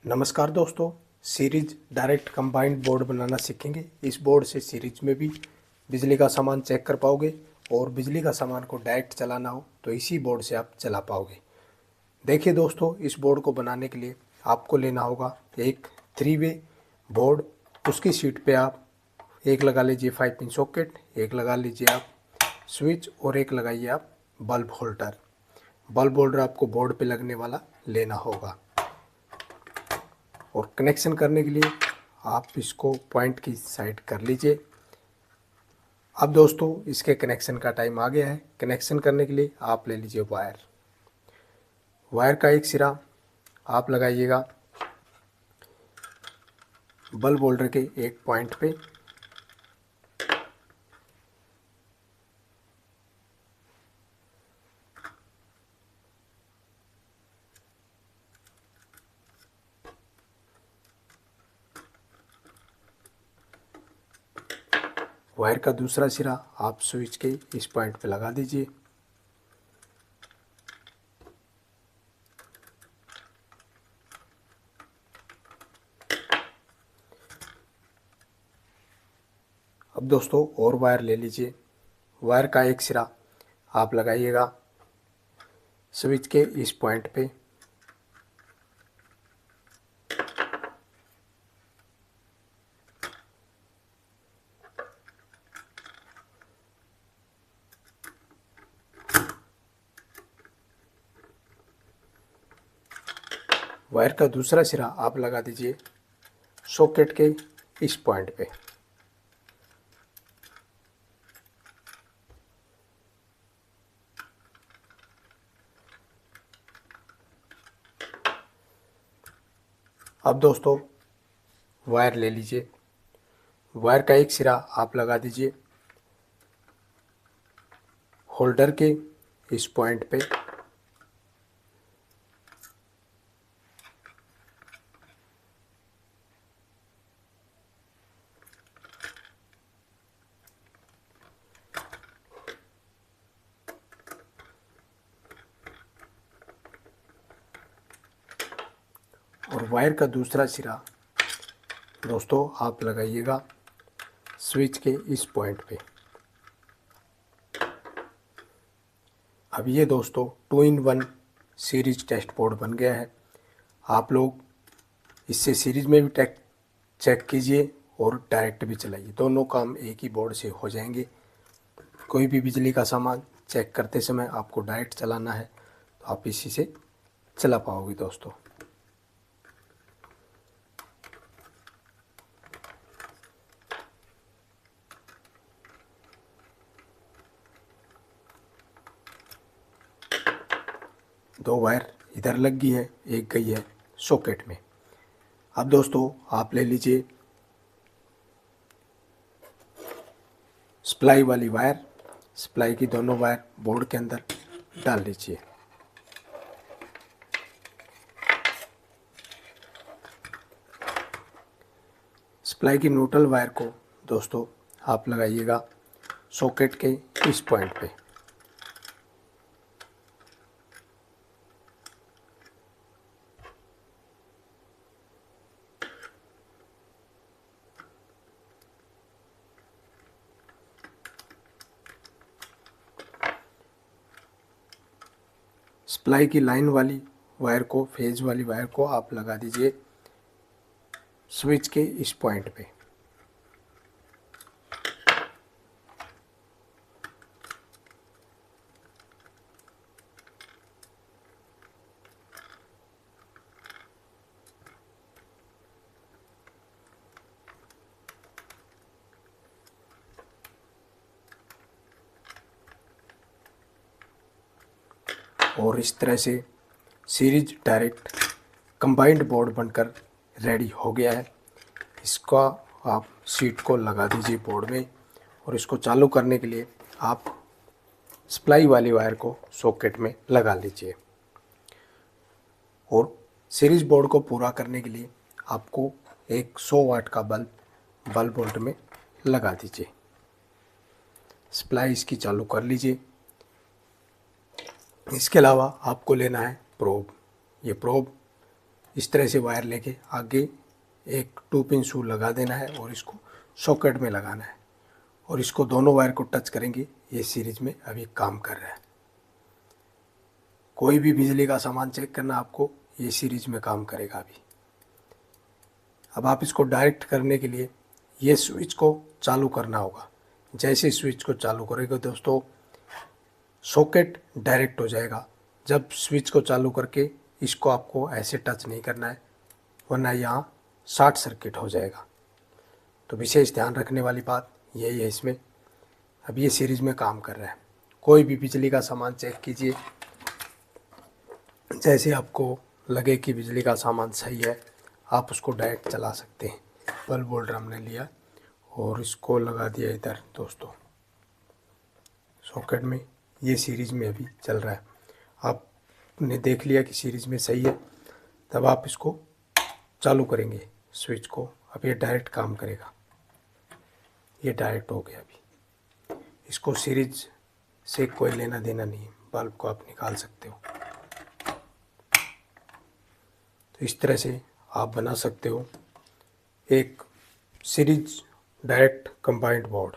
नमस्कार दोस्तों। Series direct combined board बनाना सीखेंगे। इस बोर्ड से सीरीज में भी बिजली का सामान चेक कर पाओगे और बिजली का सामान को डायरेक्ट चलाना हो तो इसी बोर्ड से आप चला पाओगे। देखिए दोस्तों, इस बोर्ड को बनाने के लिए आपको लेना होगा एक 3 वे बोर्ड। उसकी सीट पे आप एक लगा लीजिए 5 पिन सॉकेट, एक लगा लीजिए आप स्विच और एक लगाइए आप बल्ब होल्डर। बल्ब होल्डर आपको बोर्ड पे लगने वाला लेना होगा। और कनेक्शन करने के लिए आप इसको पॉइंट की साइड कर लीजिए। अब दोस्तों, इसके कनेक्शन का टाइम आ गया है। कनेक्शन करने के लिए आप ले लीजिए वायर। वायर का एक सिरा आप लगाइएगा बल्ब होल्डर के एक पॉइंट पे। वायर का दूसरा सिरा आप स्विच के इस पॉइंट पे लगा दीजिए। अब दोस्तों और वायर ले लीजिए। वायर का एक सिरा आप लगाइएगा स्विच के इस पॉइंट पे। वायर का दूसरा सिरा आप लगा दीजिए सॉकेट के इस पॉइंट पे। अब दोस्तों वायर ले लीजिए। वायर का एक सिरा आप लगा दीजिए होल्डर के इस पॉइंट पे। और वायर का दूसरा सिरा दोस्तों आप लगाइएगा स्विच के इस पॉइंट पे। अब ये दोस्तों 2 in 1 सीरीज टेस्ट बोर्ड बन गया है। आप लोग इससे सीरीज में भी टेक चेक कीजिए और डायरेक्ट भी चलाइए। दोनों काम एक ही बोर्ड से हो जाएंगे। कोई भी बिजली का सामान चेक करते समय आपको डायरेक्ट चलाना है तो आप इसी से चला पाओगे दोस्तों। दो वायर इधर लग गई है, एक गई है सॉकेट में। अब दोस्तों आप ले लीजिए सप्लाई वाली वायर। सप्लाई की दोनों वायर बोर्ड के अंदर डाल लीजिए। सप्लाई की न्यूट्रल वायर को दोस्तों आप लगाइएगा सॉकेट के इस पॉइंट पे। सप्लाई की लाइन वाली वायर को, फेज वाली वायर को आप लगा दीजिए स्विच के इस पॉइंट पे। और इस तरह से सीरीज डायरेक्ट कंबाइंड बोर्ड बनकर रेडी हो गया है। इसका आप सीट को लगा दीजिए बोर्ड में और इसको चालू करने के लिए आप सप्लाई वाली वायर को सॉकेट में लगा लीजिए। और सीरीज बोर्ड को पूरा करने के लिए आपको एक 100 वाट का बल्ब बोर्ड में लगा दीजिए। सप्लाई इसकी चालू कर लीजिए। इसके अलावा आपको लेना है प्रोब। ये प्रोब इस तरह से वायर लेके आगे एक 2 पिन शू लगा देना है और इसको सॉकेट में लगाना है और इसको दोनों वायर को टच करेंगे। ये सीरीज में अभी काम कर रहा है। कोई भी बिजली का सामान चेक करना आपको, ये सीरीज में काम करेगा अभी। अब आप इसको डायरेक्ट करने के लिए ये स्विच को चालू करना होगा। जैसे स्विच को चालू करेंगे दोस्तों, सॉकेट डायरेक्ट हो जाएगा। जब स्विच को चालू करके इसको आपको ऐसे टच नहीं करना है, वरना यहाँ शॉर्ट सर्किट हो जाएगा। तो विशेष ध्यान रखने वाली बात यही है इसमें। अब ये सीरीज में काम कर रहा है। कोई भी बिजली का सामान चेक कीजिए, जैसे आपको लगे कि बिजली का सामान सही है, आप उसको डायरेक्ट चला सकते हैं। बल्ब होल्डर हमने लिया और इसको लगा दिया इधर दोस्तों सॉकेट में। ये सीरीज में अभी चल रहा है। आपने देख लिया कि सीरीज में सही है, तब आप इसको चालू करेंगे स्विच को। अब ये डायरेक्ट काम करेगा। ये डायरेक्ट हो गया। अभी इसको सीरीज से कोई लेना देना नहीं है, बल्ब को आप निकाल सकते हो। तो इस तरह से आप बना सकते हो एक सीरीज डायरेक्ट कंबाइंड बोर्ड।